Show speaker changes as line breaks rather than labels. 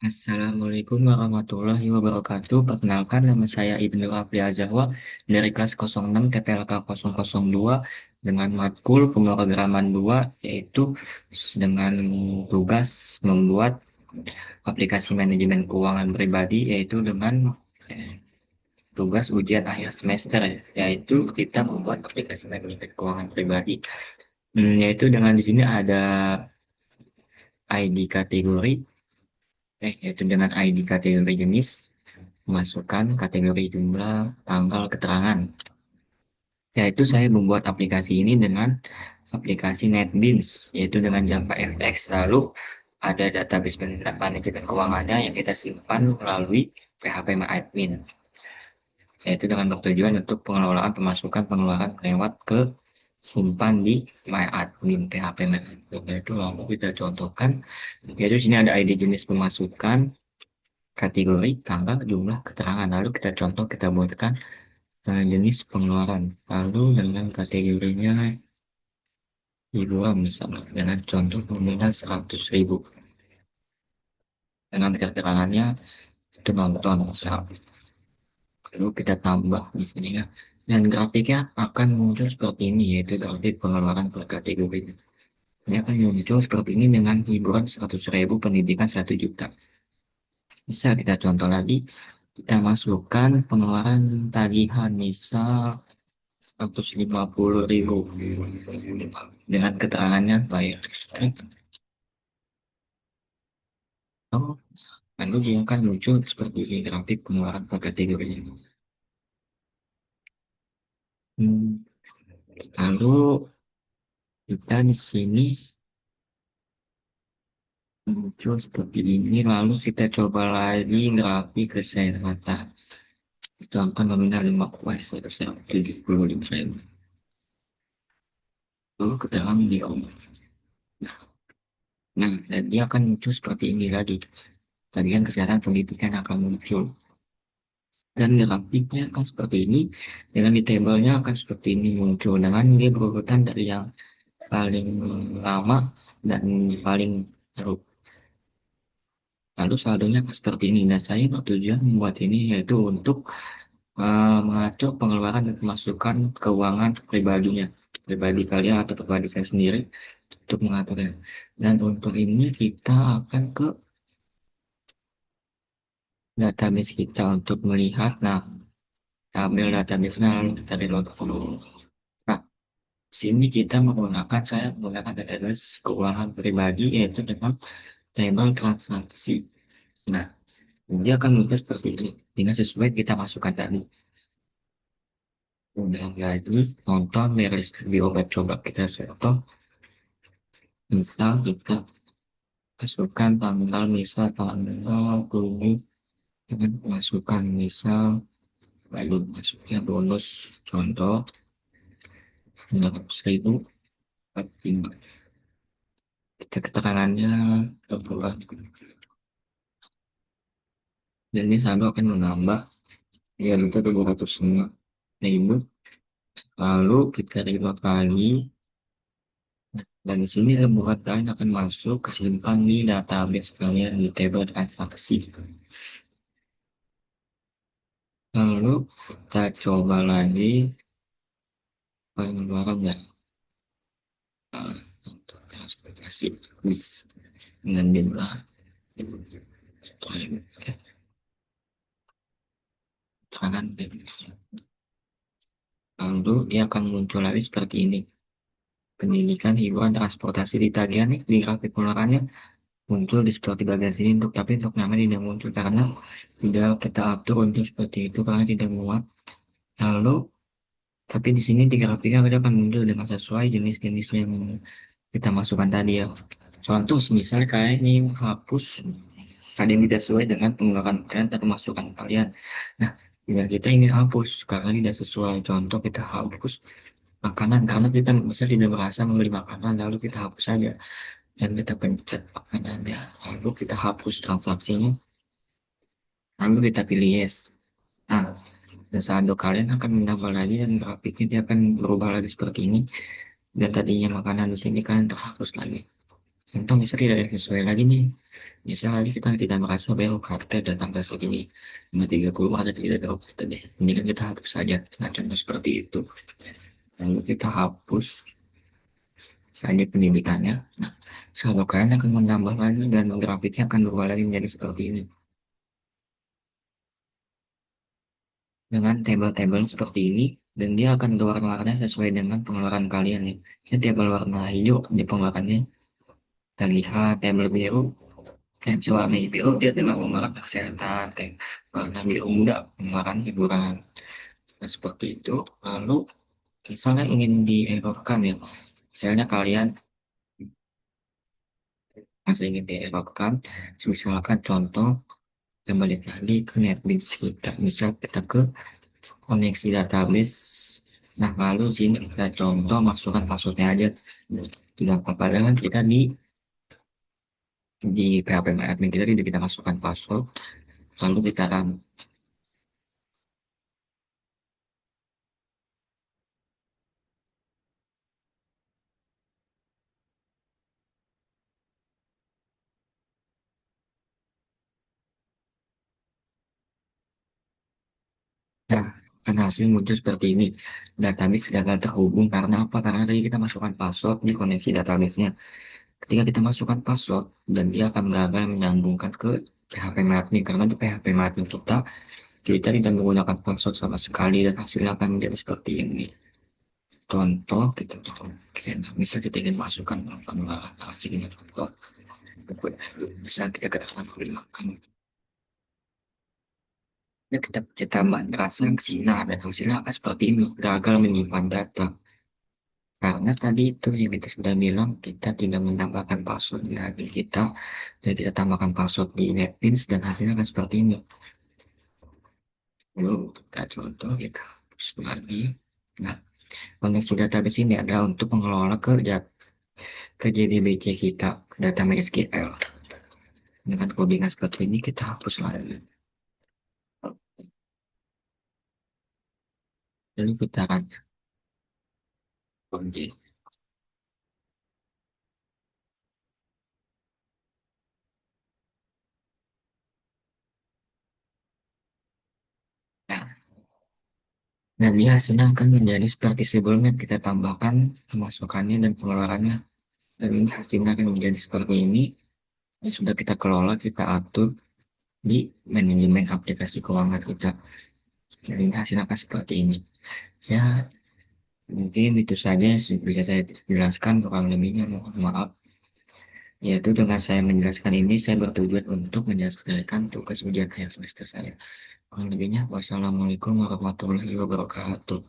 Assalamualaikum warahmatullahi wabarakatuh. Perkenalkan, nama saya Ibnu Afli Azahwa dari kelas 06 TPLK 002 dengan matkul pemrograman 2, yaitu dengan tugas membuat aplikasi manajemen keuangan pribadi, yaitu dengan tugas ujian akhir semester, yaitu kita membuat aplikasi manajemen keuangan pribadi. Yaitu dengan di sini ada ID kategori, yaitu dengan ID kategori jenis, masukkan kategori jumlah, tanggal, keterangan. Yaitu saya membuat aplikasi ini dengan aplikasi NetBeans, yaitu dengan Java FX. Lalu ada database manajemen keuangannya yang kita simpan melalui PHP MyAdmin. Yaitu dengan bertujuan untuk pengelolaan pemasukan pengeluaran lewat ke simpan di MyAdmin, PHP MyAdmin. Yaitu lalu kita contohkan, yaitu sini ada ID jenis pemasukan, kategori, tanggal, jumlah, keterangan. Lalu kita contoh, kita buatkan jenis pengeluaran. Lalu dengan kategorinya hiburan misalnya, dengan contoh nominal 100.000. Dengan keterangannya itu nonton misalnya. Lalu kita tambah di sini ya. Dan grafiknya akan muncul seperti ini, yaitu grafik pengeluaran per kategori. Ini akan muncul seperti ini dengan hiburan 100.000, pendidikan 1 juta. Bisa kita contoh lagi, kita masukkan pengeluaran tagihan, misal 150.000 dengan keterangannya bayar listrik. Oh, lalu dia akan muncul seperti ini grafik pengeluaran per kategori. Hmm, Lalu kita di sini muncul seperti ini. Lalu kita coba lagi grafik kesehatan. Itu angka nominal 5 selesai 75.000. Lalu keterangan di bawah. Nah, dan dia akan muncul seperti ini lagi. Tagihan kesehatan pendidikan akan muncul. Dan grafiknya akan seperti ini. Dengan di tabelnya akan seperti ini muncul. Dengan dia berurutan dari yang paling lama dan paling baru. Lalu saldonya akan seperti ini. Dan saya bertujuan membuat ini yaitu untuk mengatur pengeluaran dan pemasukan keuangan pribadinya. Pribadi kalian atau pribadi saya sendiri untuk mengaturnya. Dan untuk ini kita akan ke database kita untuk melihat. Nah, kita ambil database-nya lalu kita reload dulu. Nah, sini kita menggunakan, saya menggunakan database keuangan pribadi yaitu dengan table transaksi. Nah, dia akan muncul seperti ini dengan sesuai kita masukkan tadi. Kemudian lagi nonton rilis di obat, coba kita contoh. Misal kita masukkan tanggal, misal tanggal 7 dengan masukkan misal, lalu masuknya bonus contoh 100.000, kita keterangannya terbuat. Dan ini saldo akan menambah, ya itu 205.000. Lalu kita reload lagi, dan di sini buat kalian akan masuk ke simpan di database kalian di table transaksi. Lalu kita coba lagi pengeluaran ya, untuk transportasi bis dengan jumlah tangan bebas. Lalu dia akan muncul lagi seperti ini. Pendidikan, hiburan, transportasi di tagihan nih, di grafik pengeluarannya muncul di seperti bagian sini, tapi untuk nama tidak muncul karena tidak kita atur untuk seperti itu karena tidak muat. Lalu tapi di sini di grafiknya kita akan muncul dengan sesuai jenis-jenis yang kita masukkan tadi ya. Contoh misalnya kalian ini hapus ada yang tidak sesuai dengan pengeluaran kalian atau masukan kalian. Nah, dengan kita ingin hapus karena tidak sesuai. Contoh kita hapus makanan karena kita bisa tidak merasa membeli makanan lalu kita hapus saja dan kita pencet makanannya lalu kita hapus transaksinya lalu kita pilih yes. Nah, dan saldo kalian akan menambah lagi dan grafiknya dia akan berubah lagi seperti ini. Dan tadinya makanan di sini kalian terhapus lagi. Contoh misalnya tidak ada yang sesuai lagi nih. Misalnya kita tidak merasa bahwa UKT datang ke segini, dengan 30 atau tidak ada UKT deh. Mendingan kita hapus saja. Nah, contoh seperti itu. Lalu kita hapus saja pendidikannya. Nah, saldo kalian akan menambah lagi dan grafiknya akan berubah lagi menjadi seperti ini. Dengan tabel-tabel seperti ini, dan dia akan berwarna-warna sesuai dengan pengeluaran kalian ya. Ini tabel warna hijau di pengeluarannya. Kita lihat tabel biru, warna biru dia adalah pengeluaran kesehatan, warna biru muda pengeluaran hiburan. Nah, seperti itu. Lalu, misalnya ingin di-errorkan ya, misalnya kalian masih ingin di-errorkan, misalkan contoh, kembali lagi ke NetBeans kita. Misal kita ke koneksi database. Nah, lalu sini kita contoh masukkan passwordnya aja. Tidak apa-apa, padahal kita di PHP admin kita tidak kita masukkan password, lalu kita run. Nah, kan hasil muncul seperti ini. Database gagal terhubung karena apa? Karena tadi kita masukkan password di koneksi database-nya. Ketika kita masukkan password, dan dia akan gagal menyambungkan ke PHP admin karena di PHP admin kita tidak menggunakan password sama sekali dan hasilnya akan menjadi seperti ini. Contoh kita oke, nah, misal kita ingin masukkan pengeluaran hasilnya contoh, bisa kita katakan gunakan. Ya, kita tambah transaksi, nah dan hasilnya akan seperti ini, gagal menyimpan data. Karena tadi itu yang kita sudah bilang, kita tidak menambahkan password di admin kita, dan kita tambahkan password di NetBeans, dan hasilnya akan seperti ini. Lalu kita contoh, kita hapus lagi. Nah, koneksi database ini adalah untuk mengelola ke JDBC kita, data MySQL. Dengan codingan seperti ini, kita hapus lagi. Lalu kita akan login. Nah, dan dia hasilnya akan menjadi seperti sebelumnya kita tambahkan pemasukannya dan pengeluarannya. Dan ini hasilnya akan menjadi seperti ini. Yang sudah kita kelola, kita atur di manajemen aplikasi keuangan kita. Dan ini hasilnya akan seperti ini. Ya, mungkin itu saja bisa saya jelaskan, kurang lebihnya mohon maaf. Yaitu dengan saya menjelaskan ini, saya bertujuan untuk menyelesaikan tugas ujian akhir semester saya. Kurang lebihnya, wassalamualaikum warahmatullahi wabarakatuh.